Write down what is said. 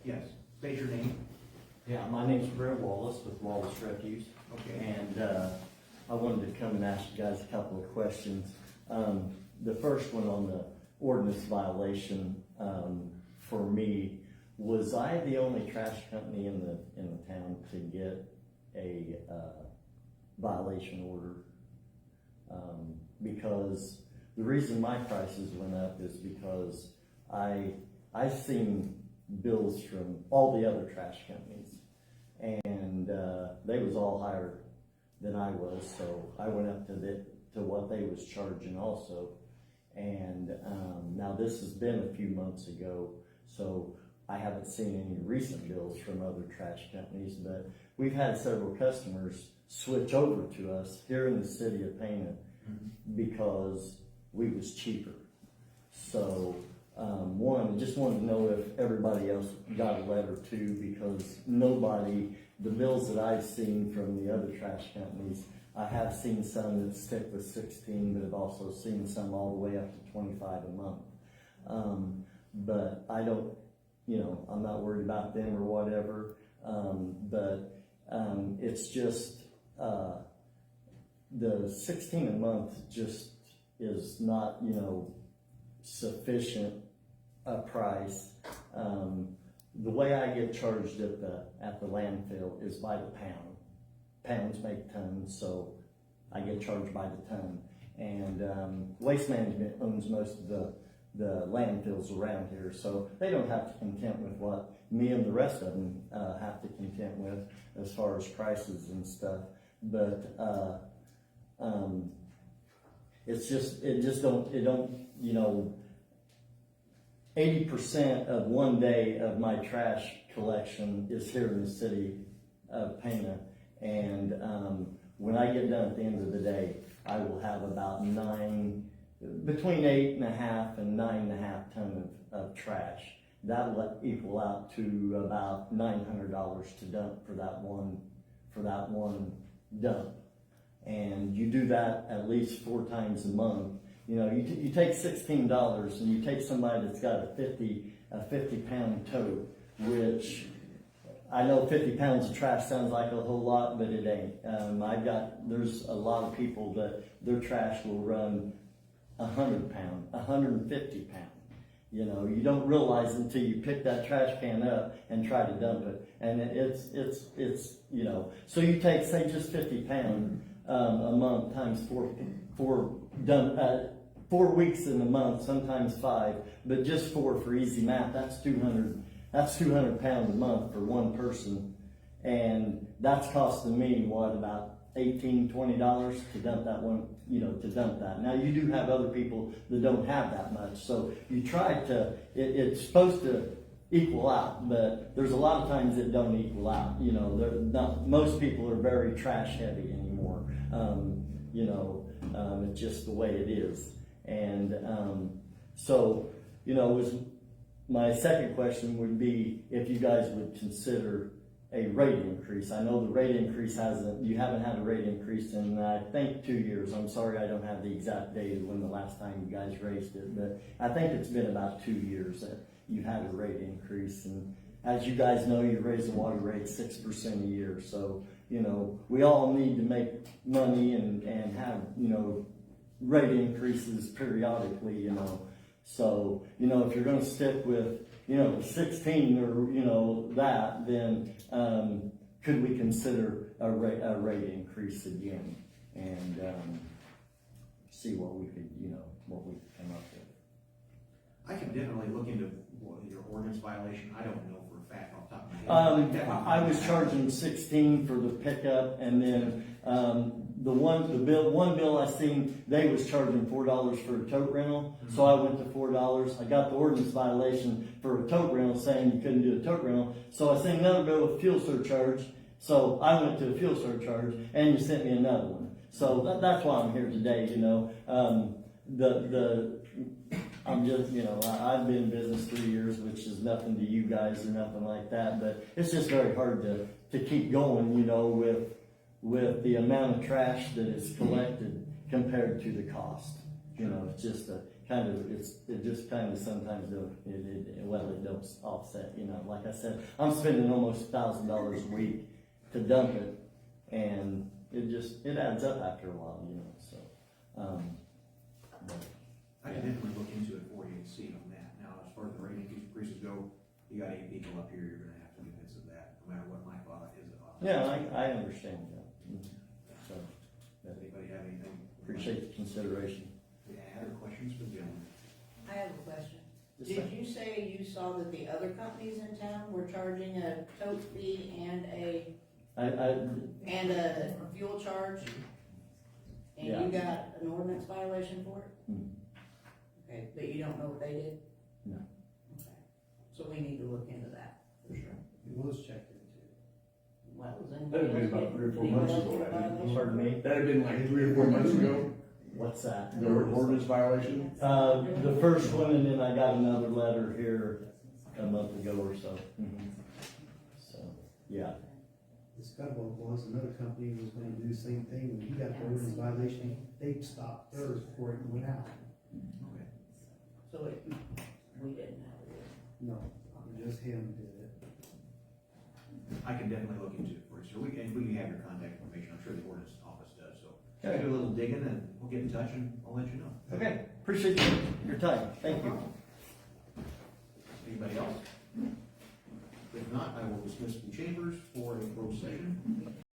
Yes. State your name. Yeah, my name's Wallace with Wallace Refuse. Okay. And I wanted to come and ask you guys a couple of questions. The first one on the ordinance violation, for me, was I the only trash company in the town to get a violation order? Because the reason my prices went up is because I seen bills from all the other trash companies, and they was all higher than I was, so I went up to what they was charging also. And now this has been a few months ago, so I haven't seen any recent bills from other trash companies, but we've had several customers switch over to us here in the city of Pana because we was cheaper. So one, just wanted to know if everybody else got a letter too, because the bills that I've seen from the other trash companies, I have seen some that stick with 16, but I've also seen some all the way up to 25 a month. But I don't, I'm not worried about them or whatever. But it's just, the 16 a month just is not, sufficient a price. The way I get charged at the landfill is by the pound. Pounds make tons, so I get charged by the ton. And Waste Management owns most of the landfills around here, so they don't have to contend with what me and the rest of them have to contend with as far as prices and stuff. But it don't 80% of one day of my trash collection is here in the city of Pana. And when I get done at the end of the day, I will have about between 8.5 and 9.5 tons of trash. That will equal out to about $900 to dump for that one dump. And you do that at least 4 times a month. You take $16 and you take somebody that's got a 50-pound tote, which I know 50 pounds of trash sounds like a whole lot, but it ain't. There's a lot of people that their trash will run 100 pound, 150 pound. You don't realize until you pick that trash can up and try to dump it. And it's so you take, say, just 50 pound a month times 4 weeks in a month, sometimes 5, but just 4 for easy math, that's 200 pounds a month for one person. And that's costing me, about $18, $20 to dump that one, to dump that. Now you do have other people that don't have that much, so you try to, it's supposed to equal out, but there's a lot of times it don't equal out. Most people are very trash heavy anymore. It's just the way it is. And my second question would be if you guys would consider a rate increase. I know the rate increase you haven't had a rate increase in, I think, 2 years. I'm sorry, I don't have the exact date of when the last time you guys raised it, but I think it's been about 2 years that you had a rate increase. And as you guys know, you raise the water rate 6% a year. So, we all need to make money and have, rate increases periodically, So, if you're going to stick with, 16 or, that, then could we consider a rate increase again and see what we could, what we could come up with? I can definitely look into your ordinance violation. I don't know for a fact off the top of my head. I was charging 16 for the pickup, and then one bill I seen, they was charging $4 for a tote rental, so I went to $4. I got the ordinance violation for a tote rental saying you couldn't do a tote rental, so I seen another bill with fuel surcharge, so I went to a fuel surcharge, and you sent me another one. So that's why I'm here today. I'm just, I've been in business 3 years, which is nothing to you guys or nothing like that, but it's just very hard to keep going, with the amount of trash that is collected compared to the cost. It's just kind of, it just kind of sometimes don't, it don't offset, you know, like I said, I'm spending almost $1,000 a week to dump it, and it adds up after a while, you know, so, but, I can definitely look into it for you and see on that. Now, as far as the rate increases go, you got 8 people up here, you're gonna have to convince of that, no matter what my thought is about it. yeah, I understand that. So, Does anybody have anything? appreciate the consideration. Yeah, other questions for Jim? I have a question. Just Did like- you say you saw that the other companies in town were charging a tote fee and a fuel charge? And Yeah. you got an ordinance violation for it? Hmm. Okay, but you don't know what they did? No. Okay, so we need to look into that, for sure. Will's checked into Well, was That'd anybody have been else about get- 3 or 4 did months anybody ago, get a I think. violation? Pardon me? that had been like 3 or 4 months ago, What's that? the ordinance violation. The first one, and then I got another letter here a month ago or so. So, yeah. It's got was another company was gonna do the same thing, when he got the ordinance violation, they stopped theirs before it went out. Okay. So we didn't have it. No, just him did it. I can definitely look into it for you, sir. We can have your contact information. I'm sure the ordinance office does, so. Okay. Do a little digging and we'll get in touch and I'll let you know. Okay, appreciate your time. Thank you. Anybody else? If not, I will dismiss the chambers for a closed session.